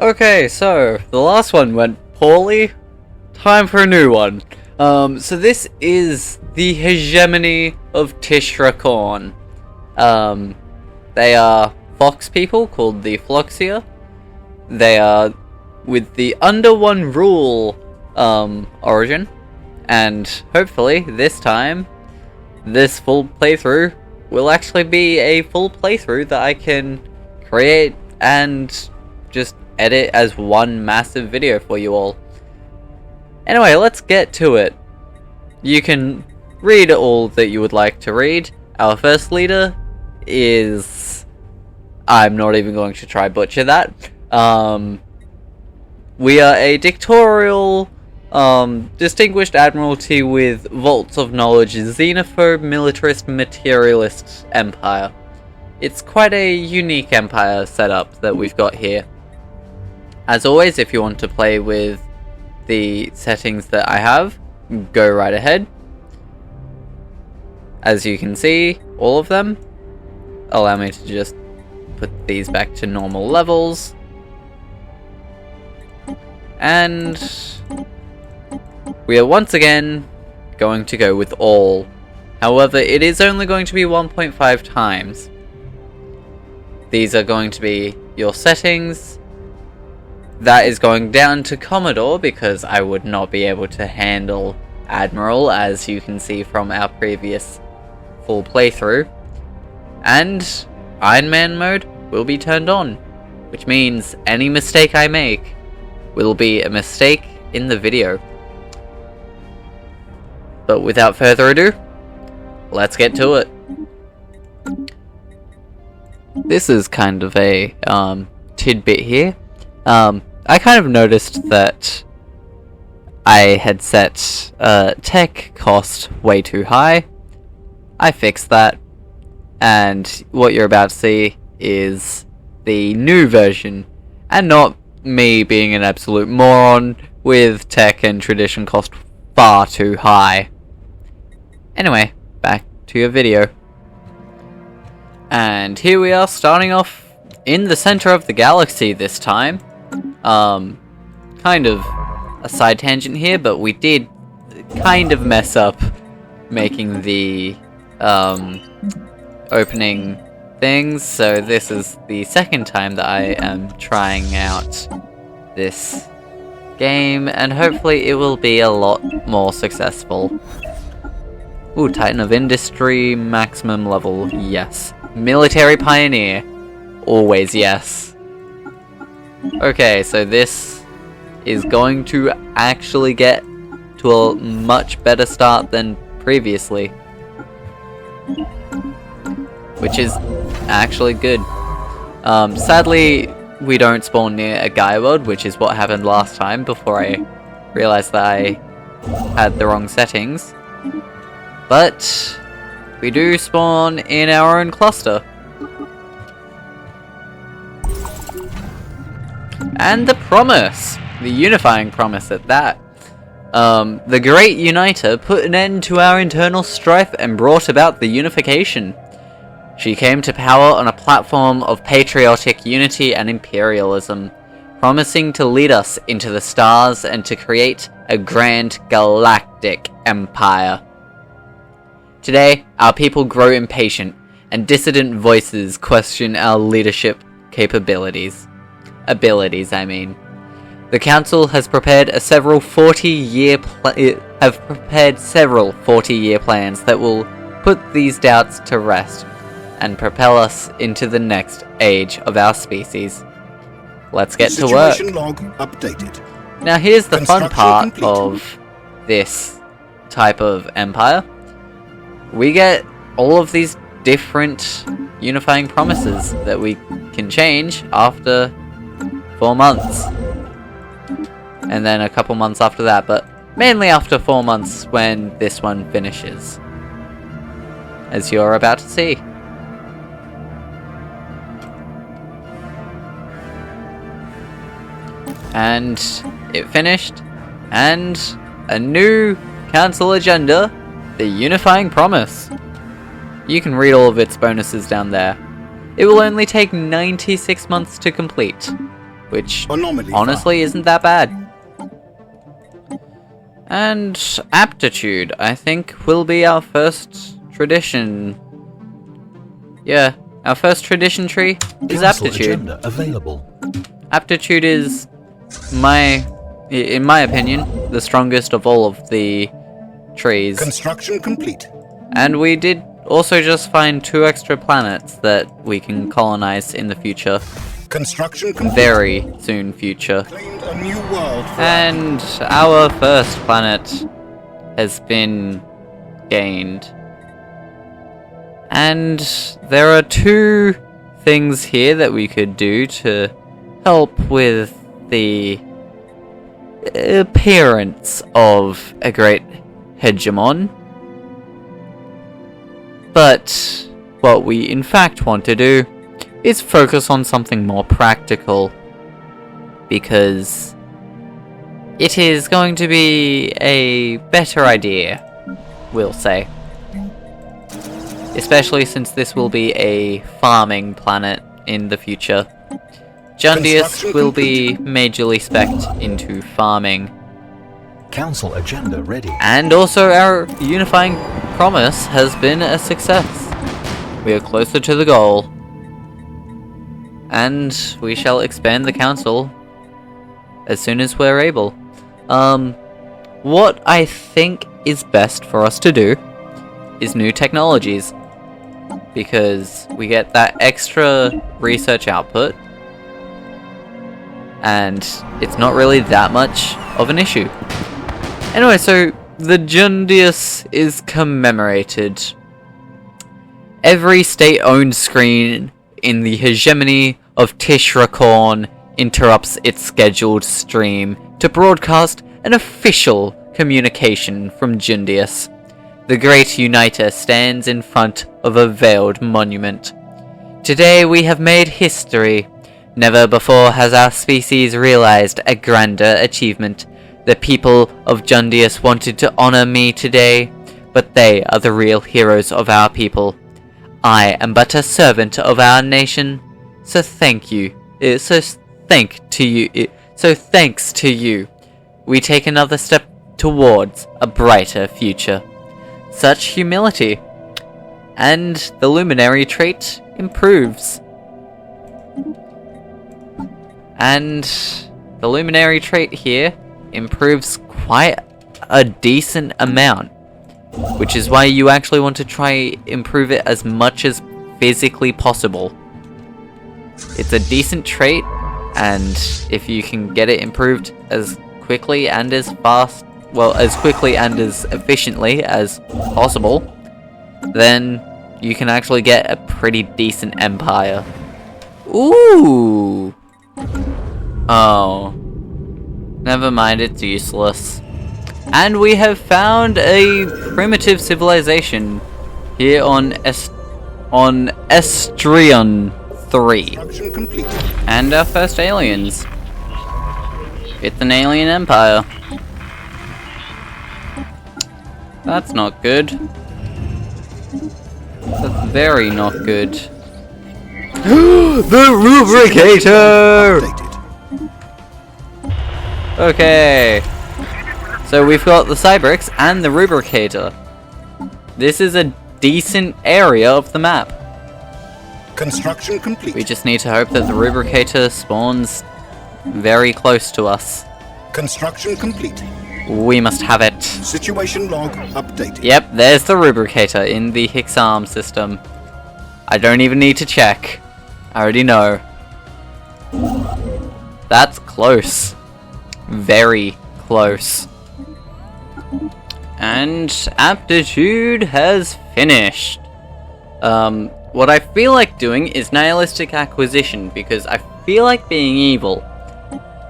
Okay, so the last one went poorly. Time for a new one. So this is the Hegemony of Tish'Ra'Korn. They are fox people called the Floxia. They are with the under one rule origin, and hopefully this time, this full playthrough will actually be a full playthrough that I can create and just edit as one massive video for you all. Anyway, let's get to it. You can read all that you would like to read. Our first leader is... I'm not even going to try butcher that. We are a dictatorial, distinguished admiralty with vaults of knowledge, xenophobe, militarist, materialist empire. It's quite a unique empire setup that we've got here. As always, if you want to play with the settings that I have, go right ahead. As you can see, all of them. Allow me to just put these back to normal levels. And we are once again going to go with all. However, it is only going to be 1.5 times. These are going to be your settings. That is going down to Commodore because I would not be able to handle Admiral, as you can see from our previous full playthrough. And Iron Man mode will be turned on, which means any mistake I make will be a mistake in the video. But without further ado, let's get to it. This is kind of a tidbit here. I kind of noticed that I had set tech cost way too high. I fixed that, and what you're about to see is the new version, and not me being an absolute moron with tech and tradition cost far too high. Anyway, back to your video. And here we are, starting off in the center of the galaxy this time. Kind of a side tangent here, but we did kind of mess up making the opening things, so this is the second time that I am trying out this game, and hopefully it will be a lot more successful. Ooh, Titan of Industry, maximum level, yes. Military Pioneer, always yes. Okay, so this is going to actually get to a much better start than previously, which is actually good. Sadly, we don't spawn near a Gaia world, which is what happened last time before I realized that I had the wrong settings. But we do spawn in our own cluster. And the promise! The unifying promise at that. The Great Uniter put an end to our internal strife and brought about the Unification. She came to power on a platform of patriotic unity and imperialism, promising to lead us into the stars and to create a grand galactic empire. Today, our people grow impatient, and dissident voices question our leadership capabilities. Abilities, I mean. The Council has prepared several 40-year plans that will put these doubts to rest and propel us into the next age of our species. Let's get to work. Situation log updated. Now here's the fun part of this type of empire. We get all of these different unifying promises that we can change after 4 months. And then a couple months after that, but mainly after 4 months when this one finishes, as you're about to see. And it finished, and a new council agenda, the Unifying Promise. You can read all of its bonuses down there. It will only take 96 months to complete. which Anomaly honestly isn't that bad. And aptitude, I think, will be our first tradition. Yeah, our first tradition tree is Council aptitude. agenda available. Aptitude is, in my opinion, the strongest of all of the trees. Construction complete. And we did also just find 2 extra planets that we can colonize in the future. Construction complete. Very soon future. Claimed a new world for And our first planet has been gained. And there are 2 things here that we could do to help with the appearance of a great hegemon. But what we in fact want to do is focus on something more practical, because it is going to be a better idea, we'll say. Especially since this will be a farming planet in the future. Jundius will be majorly spec'd into farming. Council agenda ready. And also our unifying promise has been a success. We are closer to the goal. And we shall expand the council as soon as we're able. What I think is best for us to do is new technologies, because we get that extra research output and it's not really that much of an issue. Anyway, so the Jundius is commemorated. Every state-owned screen in the Hegemony of Tish'Ra'Korn interrupts its scheduled stream to broadcast an official communication from Jundius. The Great Uniter stands in front of a veiled monument. Today we have made history. Never before has our species realized a grander achievement. The people of Jundius wanted to honor me today, but they are the real heroes of our people. I am but a servant of our nation, so thank you. So thanks to you, we take another step towards a brighter future. Such humility, and the luminary trait improves. And the luminary trait here improves quite a decent amount, which is why you actually want to try improve it as much as physically possible. It's a decent trait, and if you can get it improved as quickly and as fast, well, as quickly and as efficiently as possible, then you can actually get a pretty decent empire. Ooh! Oh. Never mind, it's useless. And we have found a primitive civilization here on Estrion 3. construction complete. And our first aliens. It's an alien empire. That's not good. That's very not good. The Rubricator! Updated. Okay. So we've got the Cybrix and the Rubricator. This is a decent area of the map. Construction complete. We just need to hope that the Rubricator spawns very close to us. Construction complete. We must have it. Situation log updated. Yep, there's the Rubricator in the Hixarm system. I don't even need to check. I already know. That's close. Very close. And aptitude has finished. What I feel like doing is nihilistic acquisition, because I feel like being evil.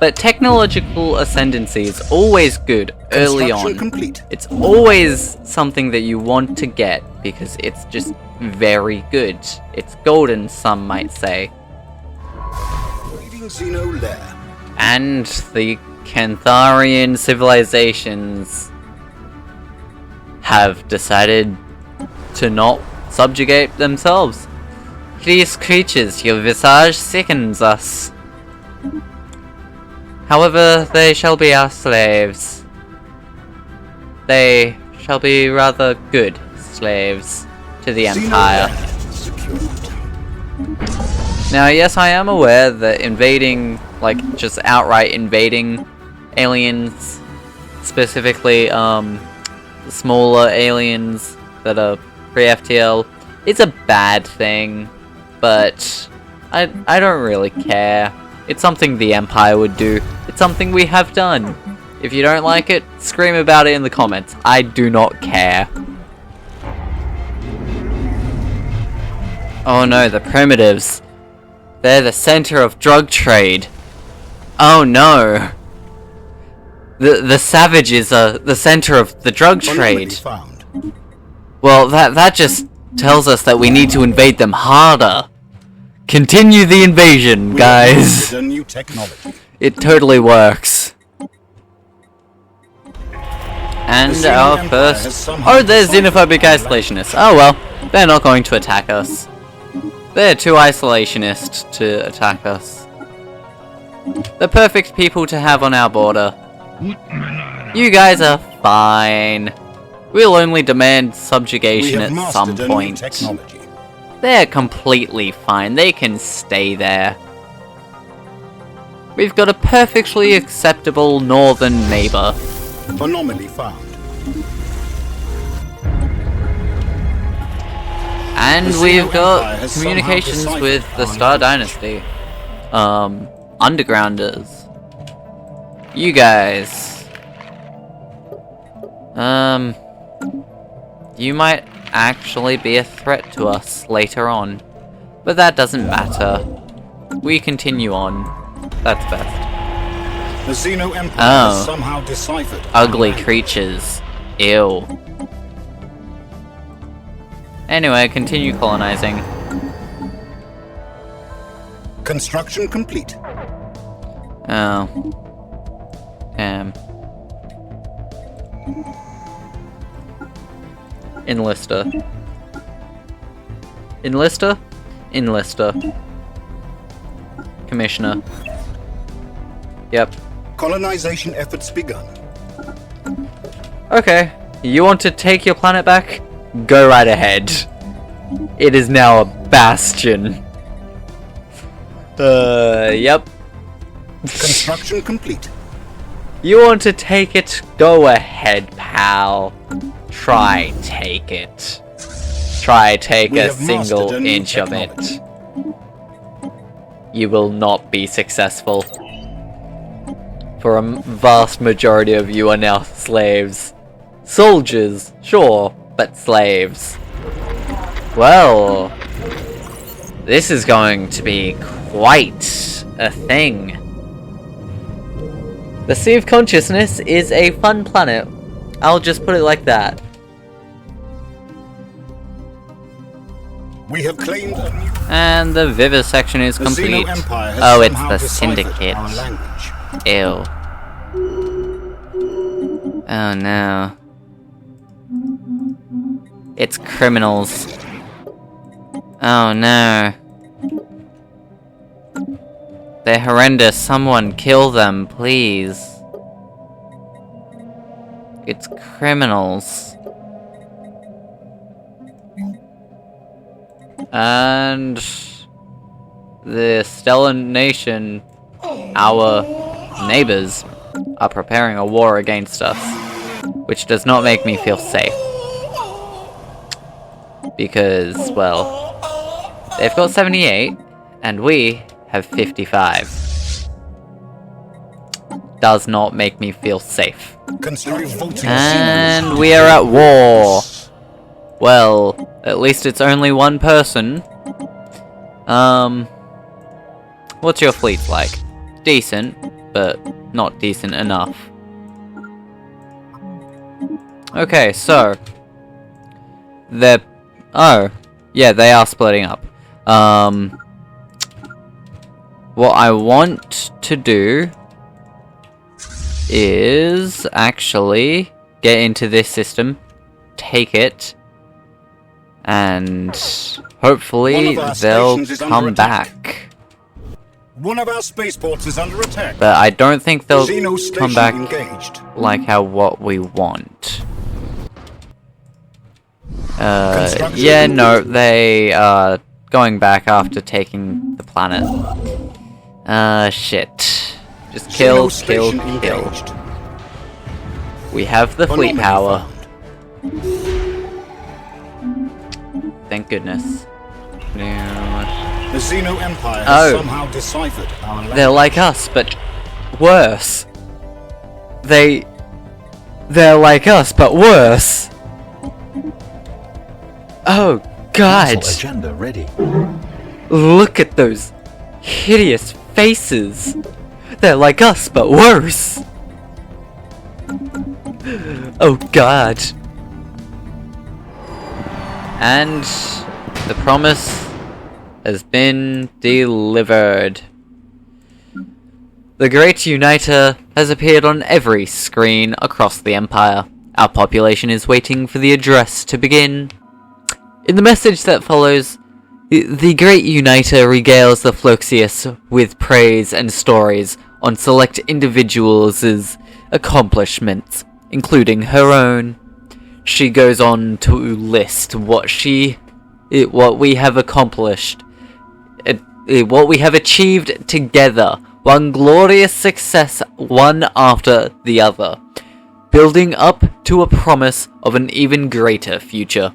But technological ascendancy is always good early Construction on. complete. It's always something that you want to get because it's just very good. It's golden, some might say. Reading Xeno lair. And the Cantharian civilizations have decided to not subjugate themselves. Hideous creatures, your visage sickens us. However, they shall be our slaves. They shall be rather good slaves to the Empire. Now, yes, I am aware that invading, like, just outright invading aliens, specifically, smaller aliens that are pre-FTL, is a bad thing, but I don't really care. It's something the Empire would do. It's something we have done. If you don't like it, scream about it in the comments. I do not care. Oh no, the primitives. They're the center of drug trade. Oh no. The savages are the center of the drug trade. Well, that just tells us that we need to invade them harder. Continue the invasion, guys. It totally works. And our first... Oh, there's xenophobic isolationists. Oh well, they're not going to attack us. They're too isolationist to attack us. The perfect people to have on our border. You guys are fine. We'll only demand subjugation at some point. They're completely fine. They can stay there. We've got a perfectly acceptable northern neighbor. Anomaly found. And we've got communications with the Star Dynasty. Undergrounders. You guys. You might actually be a threat to us later on. But that doesn't matter. We continue on. That's best. The Xeno Empire has somehow deciphered. Ugly creatures. Ew. Anyway, continue colonizing. Construction complete. Oh. Enlister. Enlister? Enlister. Commissioner. Yep. Colonization efforts begun. Okay. You want to take your planet back? Go right ahead. It is now a bastion. Yep. Construction complete. You want to take it? Go ahead, pal. Try take it. Try take a single inch of it. You will not be successful. For a vast majority of you are now slaves. Soldiers, sure, but slaves. Well, this is going to be quite a thing. The Sea of Consciousness is a fun planet. I'll just put it like that. We have claimed a new... And the vivisection is complete. Oh, it's the Syndicate. Ew. Oh no. It's criminals. Oh no. They're horrendous. Someone kill them, please. It's criminals. And the Stellar Nation, our neighbors, are preparing a war against us, which does not make me feel safe. Because, well, they've got 78, and we have 55. Does not make me feel safe. And we are at war. Well, at least it's only one person. What's your fleet like? Decent, but not decent enough. Okay, so they're... Oh, yeah, they are splitting up. What I want to do is actually get into this system, take it, and hopefully they'll come back. One of our spaceports is under attack. But I don't think they'll Xeno station come back engaged. like what we want. Construction Yeah, no, complete. they are going back after taking the planet. Shit. Just kill, Xeno kill, station kill. engaged. We have the fleet Anomaly power. found. Thank goodness. Yeah. The Xeno Empire Oh. has somehow deciphered our language. They're like us, but worse. They're like us, but worse. Oh, God. Council agenda ready. Look at those hideous faces. They're like us, but worse. Oh, God. And the promise has been delivered. The Great Uniter has appeared on every screen across the Empire. Our population is waiting for the address to begin. In the message that follows, the Great Uniter regales the Fluxius with praise and stories on select individuals' accomplishments, including her own. She goes on to list what we have accomplished, what we have achieved together, one glorious success one after the other, building up to a promise of an even greater future.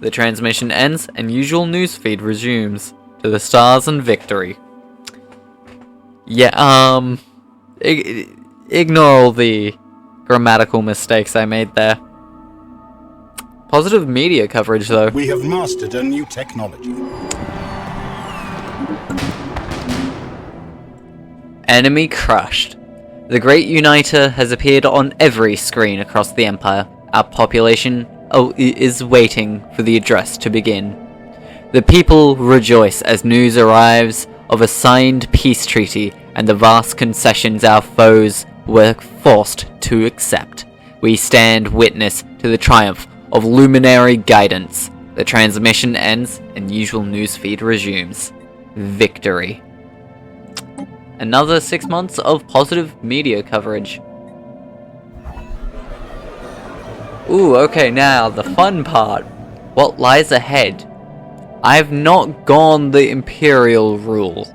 The transmission ends and usual newsfeed resumes to the stars and victory. Yeah, ignore all the grammatical mistakes I made there. Positive media coverage, though. We have mastered a new technology. Enemy crushed. The Great Uniter has appeared on every screen across the Empire. Our population is waiting for the address to begin. The people rejoice as news arrives of a signed peace treaty and the vast concessions our foes were forced to accept. We stand witness to the triumph of luminary guidance. The transmission ends and usual newsfeed resumes. Victory. Another 6 months of positive media coverage. Ooh, okay, now the fun part. What lies ahead? I've not gone the Imperial rule,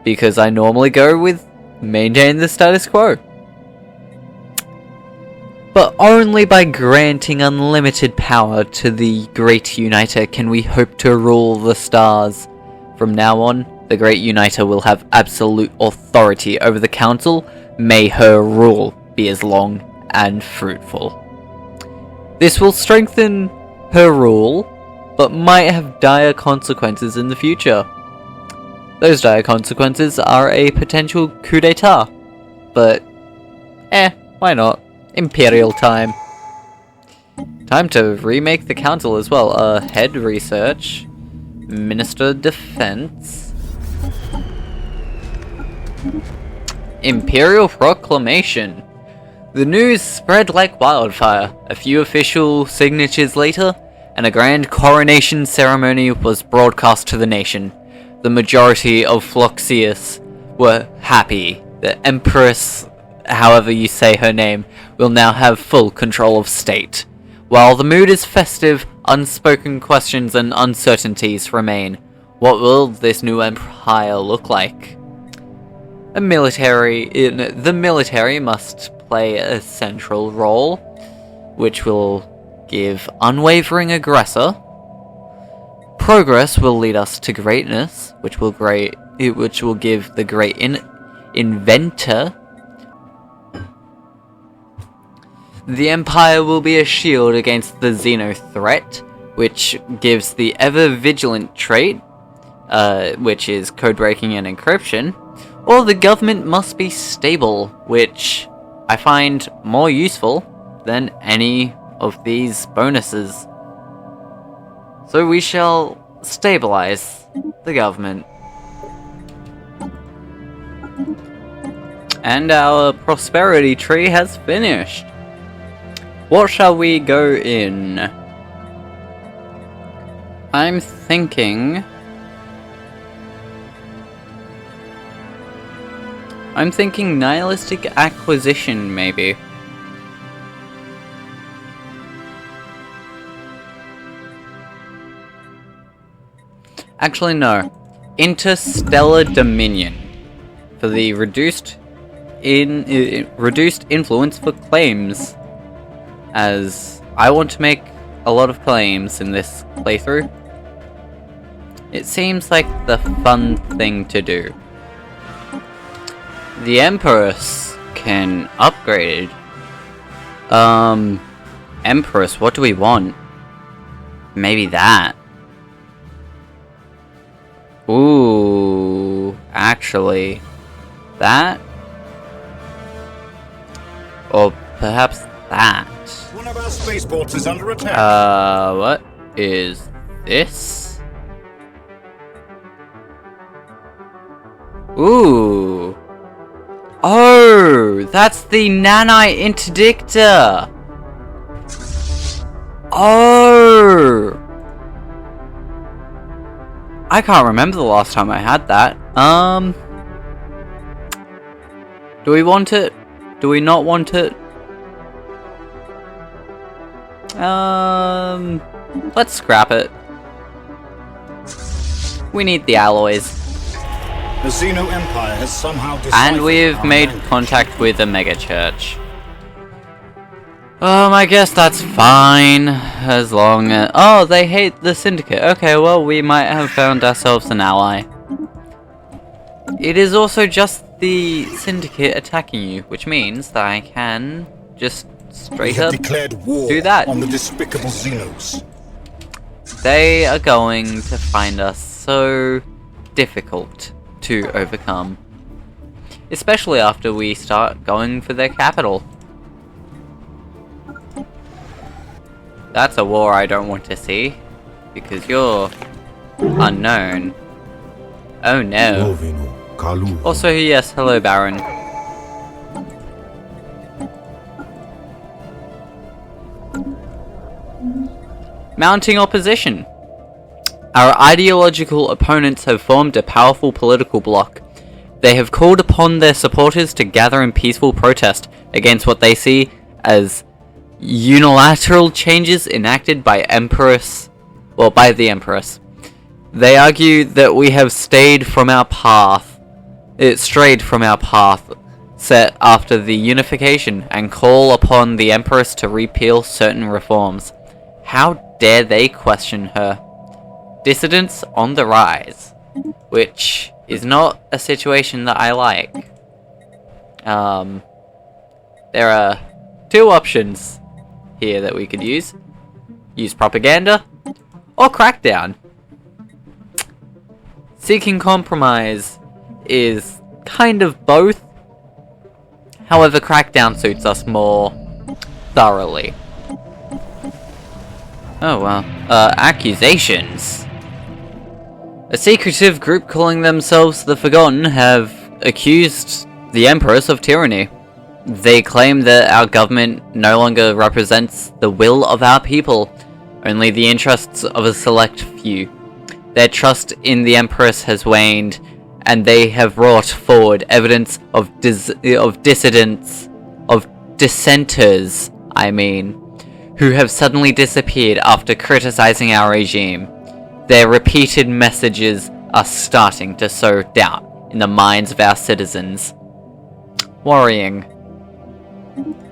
because I normally go with maintain the status quo. But only by granting unlimited power to the Great Uniter can we hope to rule the stars. From now on, the Great Uniter will have absolute authority over the Council. May her rule be as long and fruitful. This will strengthen her rule, but might have dire consequences in the future. Those dire consequences are a potential coup d'etat. But, why not? Imperial time. Time to remake the Council as well. Head research. Minister of Defense. Imperial Proclamation. The news spread like wildfire. A few official signatures later, and a grand coronation ceremony was broadcast to the nation. The majority of Fluxius were happy. The Empress, however you say her name, will now have full control of state. While the mood is festive, unspoken questions and uncertainties remain. What will this new empire look like? The military must play a central role, which will give unwavering aggressor. Progress will lead us to greatness, which will give the great inventor. The Empire will be a shield against the Xeno threat, which gives the ever-vigilant trait, which is code-breaking and encryption, or the government must be stable, which I find more useful than any of these bonuses. So we shall stabilize the government. And our prosperity tree has finished. What shall we go in? I'm thinking I'm thinking nihilistic acquisition, maybe. Actually, no. Interstellar Dominion. For the reduced influence for claims. As I want to make a lot of claims in this playthrough. It seems like the fun thing to do. The Empress can upgrade. Empress, what do we want? Maybe that. Ooh, actually, that? Or perhaps that. One of our spaceports is under attack. What is this? Ooh. Oh, that's the nanite interdictor. Oh. I can't remember the last time I had that. Do we want it? Do we not want it? Let's scrap it. We need the alloys. The Xeno Empire has somehow decided. And we've made contact with a mega church. I guess that's fine, as long as... Oh, they hate the Syndicate. Okay, well, we might have found ourselves an ally. It is also just the Syndicate attacking you, which means that I can just straight up declared war do that. On the despicable Xenos. They are going to find us so difficult to overcome. Especially after we start going for their capital. That's a war I don't want to see, because you're unknown. Oh no. Also, yes, hello Baron. Mounting opposition. Our ideological opponents have formed a powerful political bloc. They have called upon their supporters to gather in peaceful protest against what they see as unilateral changes enacted by the Empress. They argue that we have strayed from our path set after the Unification and call upon the Empress to repeal certain reforms. How dare they question her? Dissidents on the rise, which is not a situation that I like. There are two options here that we could use. Use propaganda or crackdown. Seeking compromise is kind of both. However, crackdown suits us more thoroughly. Oh well. Accusations. A secretive group calling themselves the Forgotten have accused the Empress of tyranny. They claim that our government no longer represents the will of our people, only the interests of a select few. Their trust in the Empress has waned, and they have brought forward evidence of dissenters, who have suddenly disappeared after criticizing our regime. Their repeated messages are starting to sow doubt in the minds of our citizens. Worrying.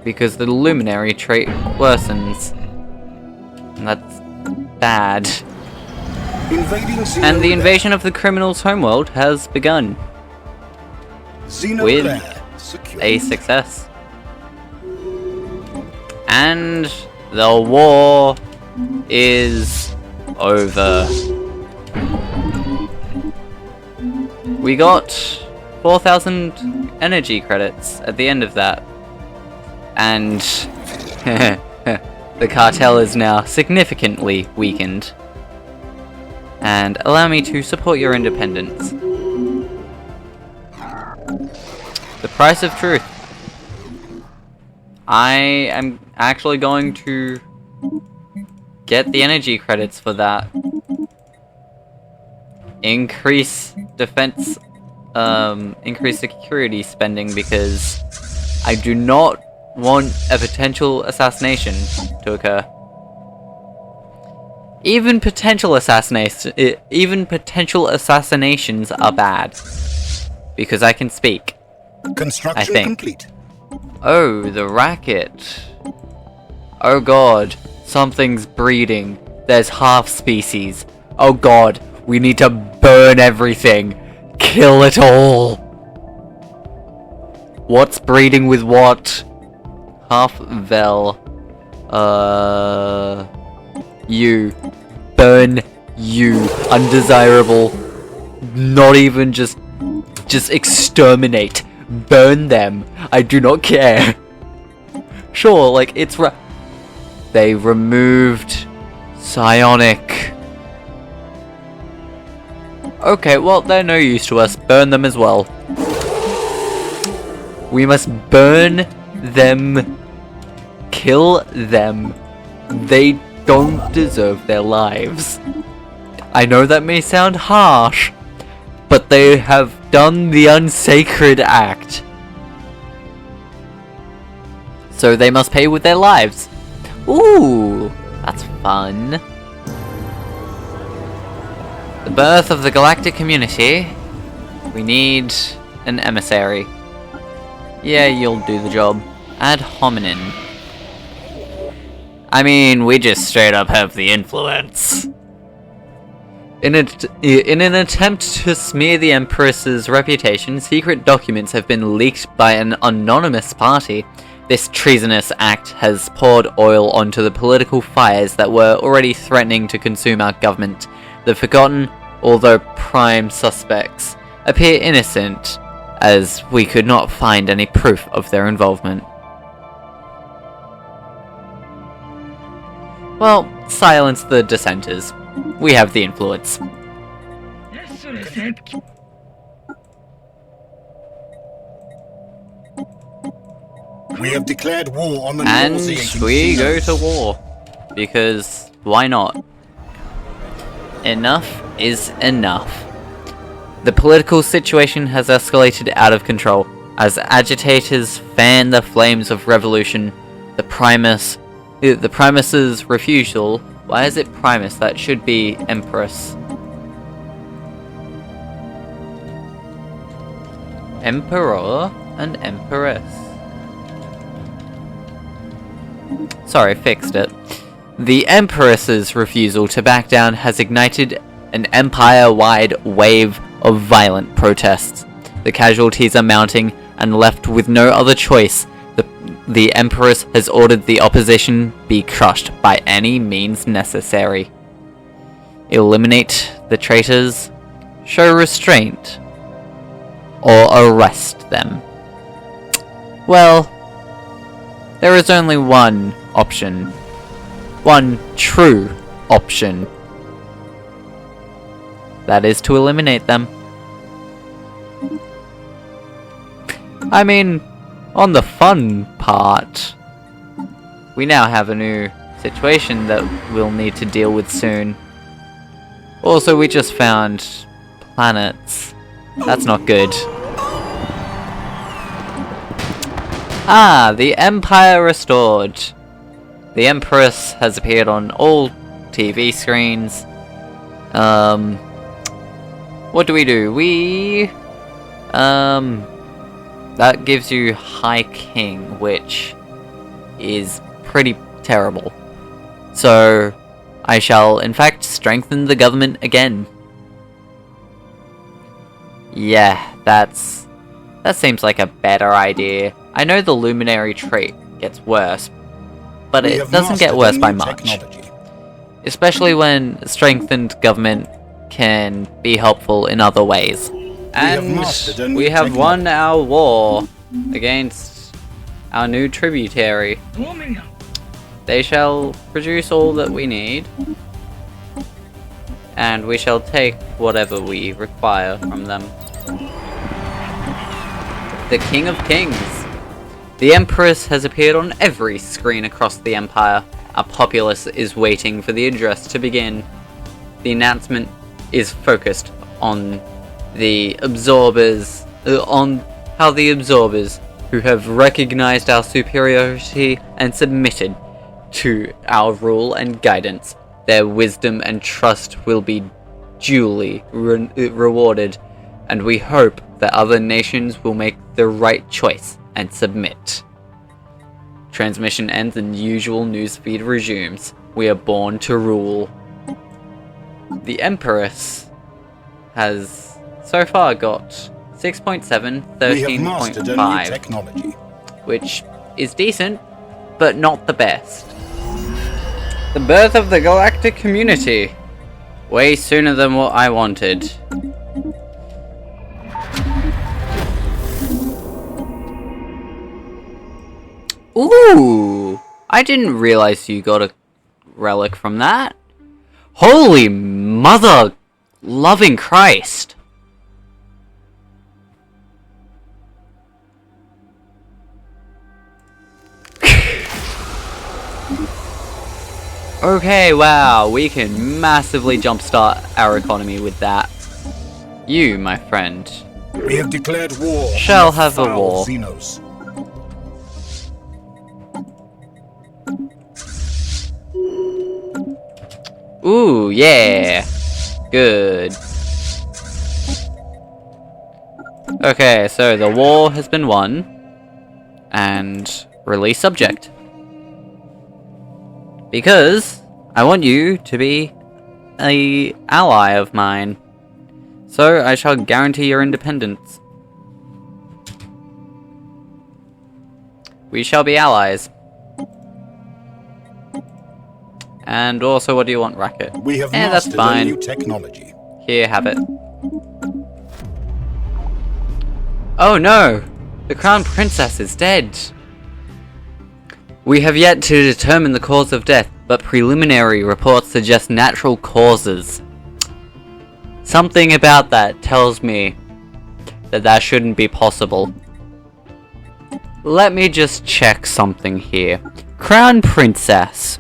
Because the luminary trait worsens. And that's bad. And the invasion of the criminals' homeworld has begun. With a success. And the war is over. We got 4,000 energy credits at the end of that. And the cartel is now significantly weakened. And allow me to support your independence. The price of truth. I am actually going to get the energy credits for that. Increase defense increase security spending because I do not want a potential assassination to occur. Even potential assassinations are bad because I can speak. Construction complete. Oh, the racket. Oh god, something's breeding. There's half species. Oh god, we need to burn everything. Kill it all. What's breeding with what? Half Vel. You. Burn you. Undesirable. Not even just exterminate. Burn them. I do not care. Sure, like, it's they removed psionic. Okay, well, they're no use to us. Burn them as well. We must burn them. Kill them. They don't deserve their lives. I know that may sound harsh, but they have done the unsacred act. So they must pay with their lives. Ooh, that's fun. The birth of the galactic community. We need an emissary. Yeah, you'll do the job. Ad hominem. I mean, we just straight up have the influence. In an attempt to smear the Empress's reputation, secret documents have been leaked by an anonymous party. This treasonous act has poured oil onto the political fires that were already threatening to consume our government. The forgotten, although prime suspects, appear innocent, as we could not find any proof of their involvement. Well, silence the dissenters. We have the influence. We have declared war on the And nauseating we go Xenos. to war. Because, why not? Enough is enough. The political situation has escalated out of control. As agitators fan the flames of revolution, the Primus's refusal. Why is it Primus? That should be Empress. Emperor and Empress. Sorry, fixed it. The Empress's refusal to back down has ignited an empire-wide wave of violent protests. The casualties are mounting, and left with no other choice, the Empress has ordered the opposition be crushed by any means necessary. Eliminate the traitors, show restraint, or arrest them. Well, there is only one option. One true option. That is to eliminate them. I mean, on the fun part, we now have a new situation that we'll need to deal with soon. Also, we just found planets. That's not good. Ah, the Empire restored. The Empress has appeared on all TV screens. What do? That gives you High King, which is pretty terrible. So, I shall in fact strengthen the government again. Yeah, that seems like a better idea. I know the Luminary trait gets worse, but it doesn't get worse by much. Especially when strengthened government can be helpful in other ways. And we have won our war against our new tributary. They shall produce all that we need, and we shall take whatever we require from them. The King of Kings. The Empress has appeared on every screen across the Empire. Our populace is waiting for the address to begin. The announcement is focused on the absorbers, on how the absorbers, who have recognized our superiority and submitted to our rule and guidance, their wisdom and trust will be duly rewarded, and we hope that other nations will make the right choice and submit. Transmission ends and usual newsfeed resumes. We are born to rule. The Empress has so far got 6.7, We have mastered a new 13.5, technology. which is decent, but not the best. The birth of the galactic community. Way sooner than what I wanted. Ooh! I didn't realize you got a relic from that. Holy mother loving Christ! Okay, wow, we can massively jumpstart our economy with that. You, my friend, We have declared war. Shall on the have a foul war. Xenos. ooh, yeah, good. Okay, so the war has been won, and release subject. Because I want you to be an ally of mine, so I shall guarantee your independence. We shall be allies. And also, what do you want, Racket? We have That's mastered a fine. new technology. Here, have it. Oh no! The Crown Princess is dead! We have yet to determine the cause of death, but preliminary reports suggest natural causes. Something about that tells me that that shouldn't be possible. Let me just check something here. Crown Princess.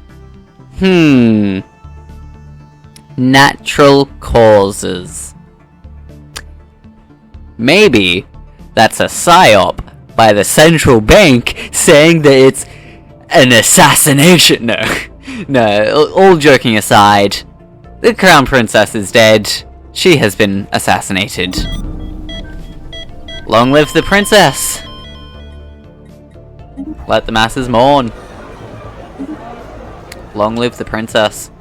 Natural causes. Maybe that's a psyop by the central bank saying that it's an assassination. No, all joking aside, the Crown Princess is dead. She has been assassinated. Long live the princess! Let the masses mourn. Long live the princess.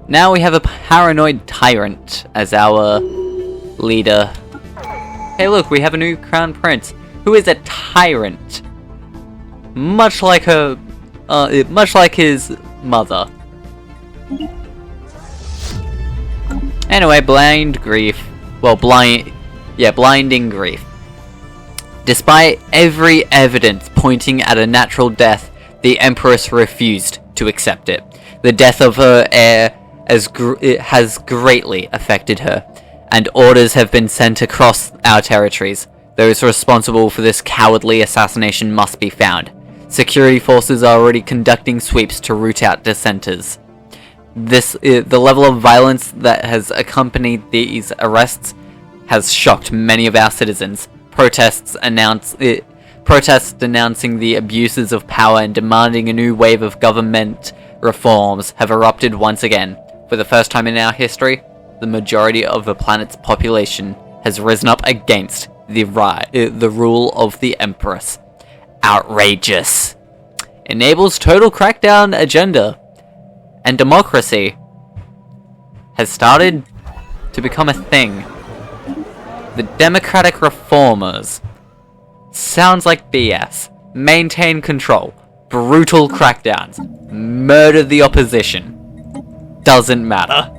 Now we have a paranoid tyrant as our leader. Hey look, we have a new crown prince who is a tyrant. Much like his mother. Anyway, blinding grief. Despite every evidence pointing at a natural death, the Empress refused to accept it. The death of her heir has greatly affected her, and orders have been sent across our territories. Those responsible for this cowardly assassination must be found. Security forces are already conducting sweeps to root out dissenters. The level of violence that has accompanied these arrests has shocked many of our citizens. Protests denouncing the abuses of power and demanding a new wave of government reforms have erupted once again. For the first time in our history, the majority of the planet's population has risen up against the rule of the Empress. Outrageous. Enables total crackdown agenda. And democracy has started to become a thing. The democratic reformers. Sounds like BS. Maintain control. Brutal crackdowns. Murder the opposition. Doesn't matter.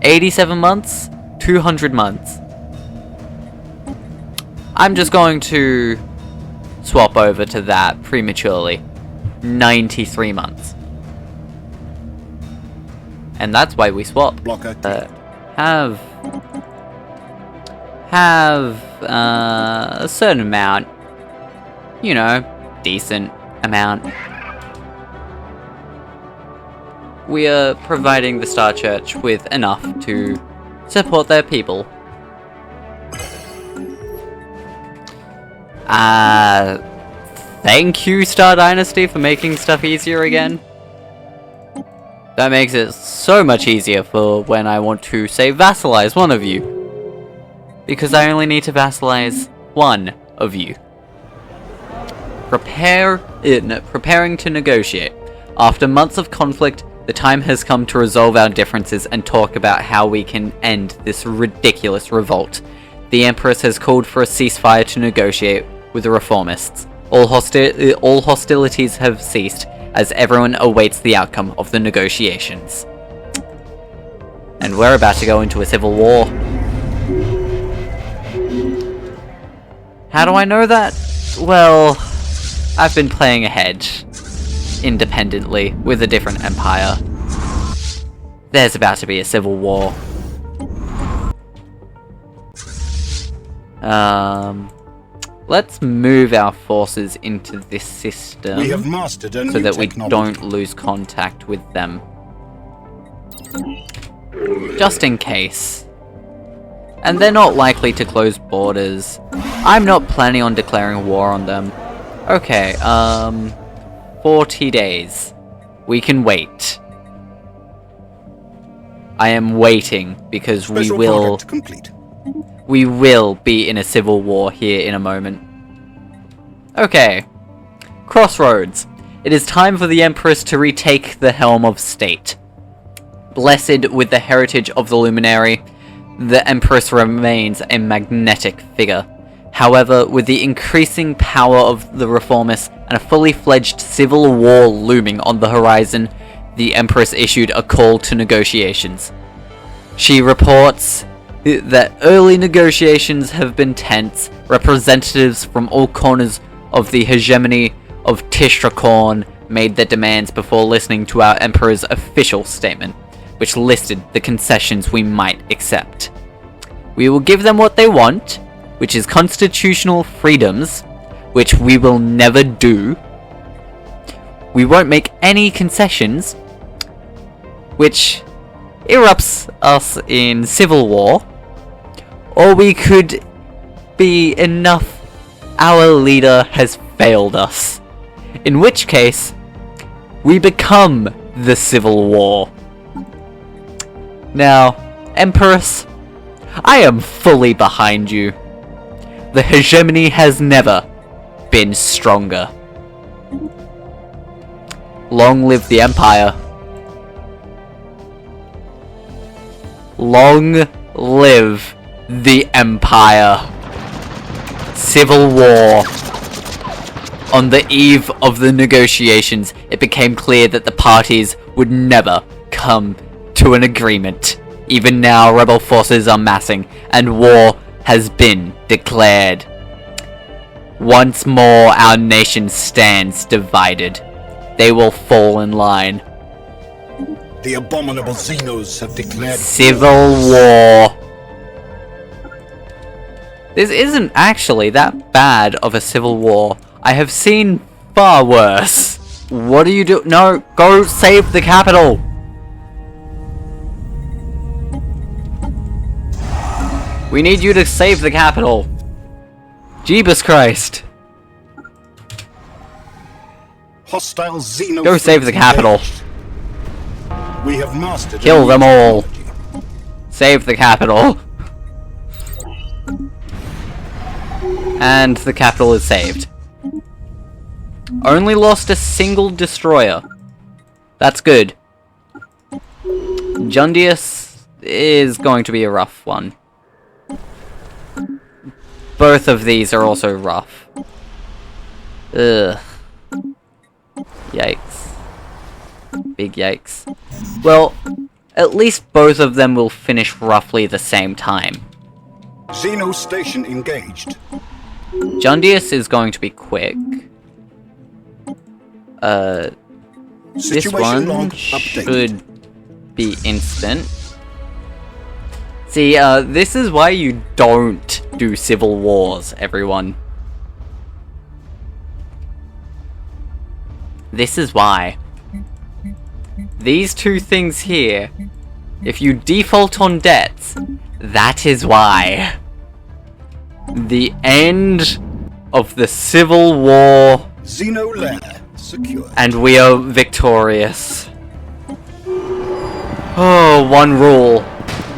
87 months? 200 months. I'm just going to swap over to that prematurely. 93 months. And that's why we swap. Have a certain amount, you know, decent amount. We are providing the Star Church with enough to support their people. Thank you, Star Dynasty, for making stuff easier again. That makes it so much easier for when I want to, say, vassalize one of you. Because I only need to vassalize one of you. Preparing to negotiate. After months of conflict, the time has come to resolve our differences and talk about how we can end this ridiculous revolt. The Empress has called for a ceasefire to negotiate with the reformists. All hostilities have ceased, as everyone awaits the outcome of the negotiations. And we're about to go into a civil war. How do I know that? Well, I've been playing ahead, independently, with a different empire. There's about to be a civil war. Let's move our forces into this system We have mastered a so new that we technology. don't lose contact with them. Just in case. And they're not likely to close borders. I'm not planning on declaring war on them. Okay, 40 days. We can wait. I am waiting because Special we will product complete. be in a civil war here in a moment. Okay. Crossroads. It is time for the Empress to retake the helm of state. Blessed with the heritage of the Luminary, the Empress remains a magnetic figure. However, with the increasing power of the reformists and a fully fledged civil war looming on the horizon, the Empress issued a call to negotiations. She reports that early negotiations have been tense. Representatives from all corners of the Hegemony of Tish'Ra'Korn made their demands before listening to our Emperor's official statement, which listed the concessions we might accept. We will give them what they want, which is constitutional freedoms, which we will never do. We won't make any concessions, which erupts us in civil war. Or we could be enough our leader has failed us. In which case, we become the civil war. Now, Empress, I am fully behind you. The hegemony has never been stronger. Long live the Empire. Long live the Empire. Civil war. On the eve of the negotiations, it became clear that the parties would never come to an agreement. Even now, rebel forces are massing, and war has been declared. Once more, our nation stands divided. They will fall in line. The abominable Xenos have declared Civil war. This isn't actually that bad of a civil war. I have seen far worse. What do you do? No, go save the capital. We need you to save the capital. Jeebus Christ. hostile Xeno. Go save the capital. We have mastered. Kill a them new all. technology. Save the capital. And the capital is saved. Only lost a single destroyer. That's good. Jundius is going to be a rough one. Both of these are also rough. Ugh. Yikes. Big yikes. Well, at least both of them will finish roughly the same time. Xeno station engaged. Jundius is going to be quick. This Situation one log updated. should be instant. See, this is why you don't do civil wars, everyone. This is why. These two things here If you default on debts, that is why. The end of the Civil War. Xeno lair secured. And we are victorious. Oh, one rule.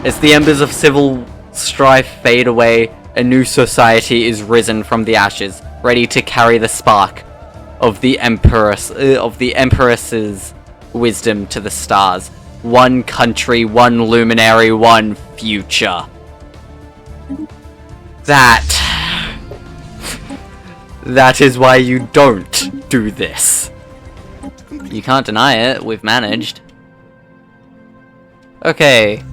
As the embers of civil strife fade away, a new society is risen from the ashes, ready to carry the spark of the Empress's wisdom to the stars. One country, one luminary, one future. That is why you don't do this. You can't deny it, we've managed. Okay.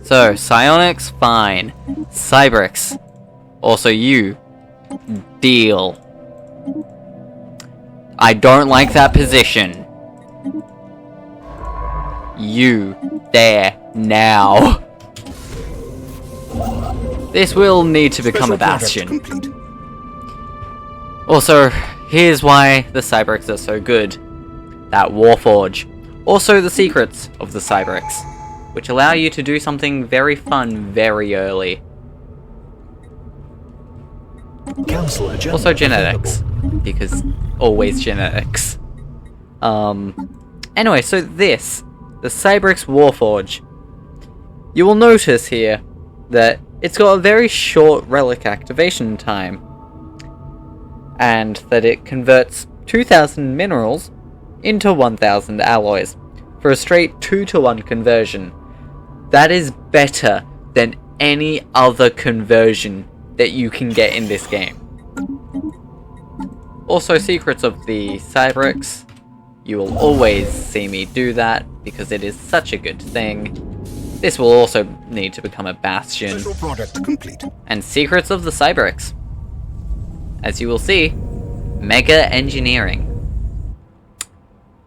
So, psionics, fine. Cybrix. Also you. Deal. I don't like that position. You. There. Now. This will need to become a bastion. Also, here's why the Cybrix are so good. That Warforge. Also the secrets of the Cybrix, which allow you to do something very fun very early. Also genetics, because always genetics. Anyway, so this, the Cybrix Warforge. You will notice here that it's got a very short relic activation time, and that it converts 2,000 minerals into 1,000 alloys for a straight 2-to-1 conversion. That is better than any other conversion that you can get in this game. Also, secrets of the Cybrix. You will always see me do that because it is such a good thing. This will also need to become a bastion. Product complete. And secrets of the Cybrix. As you will see, mega engineering.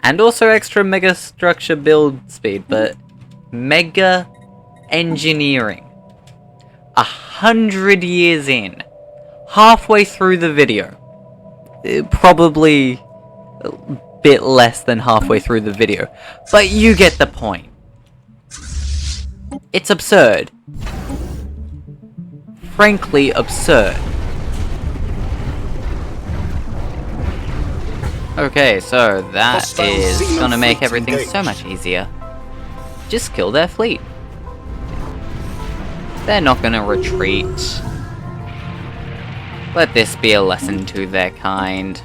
And also extra mega structure build speed, but mega engineering. 100 years in, halfway through the video, probably a bit less than halfway through the video, but you get the point. It's absurd. Frankly absurd. Okay, so that is gonna make everything so much easier. Just kill their fleet. They're not gonna retreat. Let this be a lesson to their kind.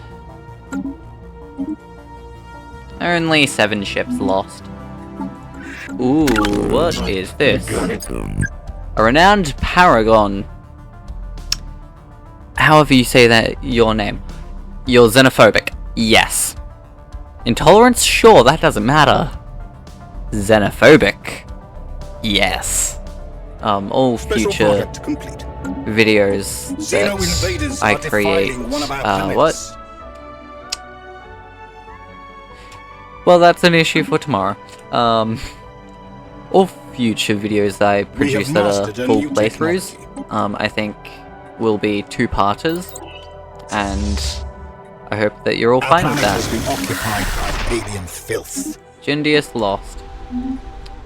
Only 7 ships lost. Ooh, what is this? A renowned paragon. However you say that, your name. You're xenophobic. Yes. Intolerance? Sure, that doesn't matter. Xenophobic? Yes. All future videos that I create. What? Well, that's an issue for tomorrow. All future videos that I produce that are full playthroughs, I think will be 2-parters, and I hope that you're all fine with that. Has been occupied by alien filth. Jindius lost.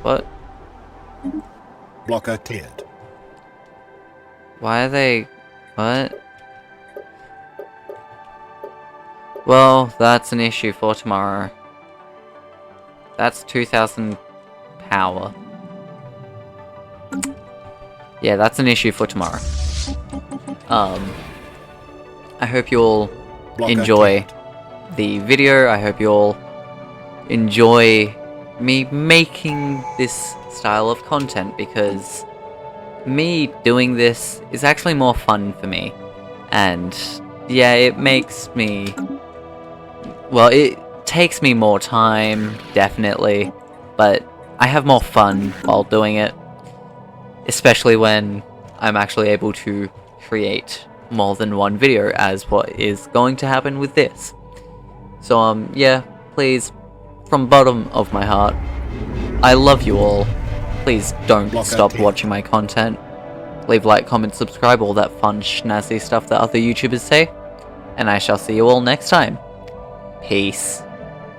What? Blocker cleared. Why are they... what? Well, that's an issue for tomorrow. That's 2,000 power. Yeah, that's an issue for tomorrow. I hope you all enjoy the video. I hope you all enjoy me making this style of content, because me doing this is actually more fun for me. And yeah, it makes me... well, it takes me more time, definitely, but I have more fun while doing it. Especially when I'm actually able to create more than one video, as what is going to happen with this. So yeah, please, from bottom of my heart, I love you all. Please don't stop watching my content. Leave a like, comment, subscribe, all that fun schnazzy stuff that other YouTubers say. And I shall see you all next time. Peace.